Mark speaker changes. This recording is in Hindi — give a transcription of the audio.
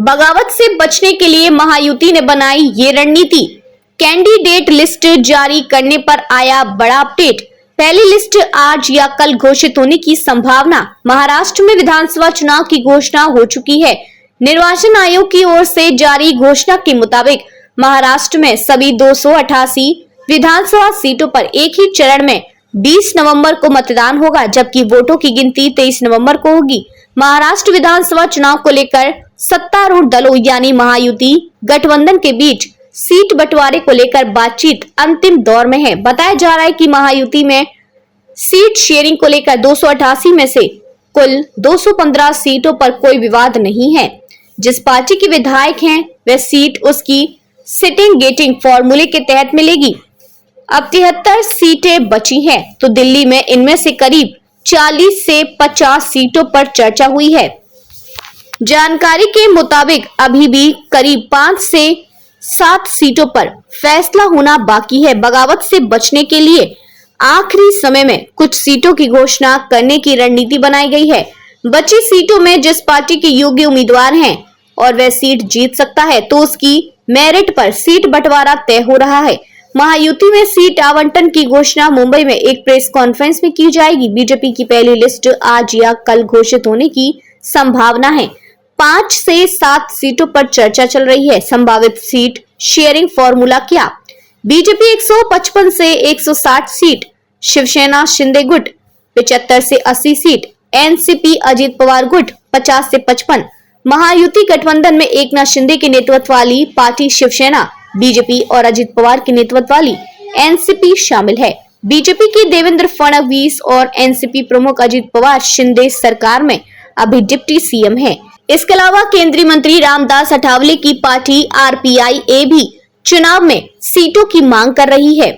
Speaker 1: बगावत से बचने के लिए महायुति ने बनाई ये रणनीति। कैंडिडेट लिस्ट जारी करने पर आया बड़ा अपडेट। पहली लिस्ट आज या कल घोषित होने की संभावना। महाराष्ट्र में विधानसभा चुनाव की घोषणा हो चुकी है। निर्वाचन आयोग की ओर से जारी घोषणा के मुताबिक महाराष्ट्र में सभी 288 विधानसभा सीटों पर एक ही चरण में 20 नवंबर को मतदान होगा, जबकि वोटों की गिनती 23 नवंबर को होगी। महाराष्ट्र विधानसभा चुनाव को लेकर सत्तारूढ़ दलों यानी महायुति गठबंधन के बीच सीट बंटवारे को लेकर बातचीत अंतिम दौर में है। बताया जा रहा है कि महायुति में सीट शेयरिंग को लेकर 288 में से कुल 215 सीटों पर कोई विवाद नहीं है। जिस पार्टी के विधायक हैं वह सीट उसकी सिटिंग गेटिंग फॉर्मूले के तहत मिलेगी। अब 73 सीटें बची हैं, तो दिल्ली में इनमें से करीब 40 से 50 सीटों पर चर्चा हुई है। जानकारी के मुताबिक अभी भी करीब 5 से 7 सीटों पर फैसला होना बाकी है। बगावत से बचने के लिए आखिरी समय में कुछ सीटों की घोषणा करने की रणनीति बनाई गई है। बची सीटों में जिस पार्टी के योग्य उम्मीदवार हैं और वह सीट जीत सकता है, तो उसकी मेरिट पर सीट बंटवारा तय हो रहा है। महायुति में सीट आवंटन की घोषणा मुंबई में एक प्रेस कॉन्फ्रेंस में की जाएगी। बीजेपी की पहली लिस्ट आज या कल घोषित होने की संभावना है। 5 से 7 सीटों पर चर्चा चल रही है। संभावित सीट शेयरिंग फॉर्मूला क्या? बीजेपी 155 से 160 सीट, शिवसेना शिंदे गुट 75 से 80 सीट, एनसीपी अजित पवार गुट 50 से 55। महायुति गठबंधन में एकनाथ शिंदे के नेतृत्व वाली पार्टी शिवसेना, बीजेपी और अजित पवार के नेतृत्व वाली एनसीपी शामिल है। बीजेपी की देवेंद्र फडणवीस और एनसीपी प्रमुख अजित पवार शिंदे सरकार में अभी डिप्टी सीएम है। इसके अलावा केंद्रीय मंत्री रामदास अठावले की पार्टी आरपीआई भी चुनाव में सीटों की मांग कर रही है।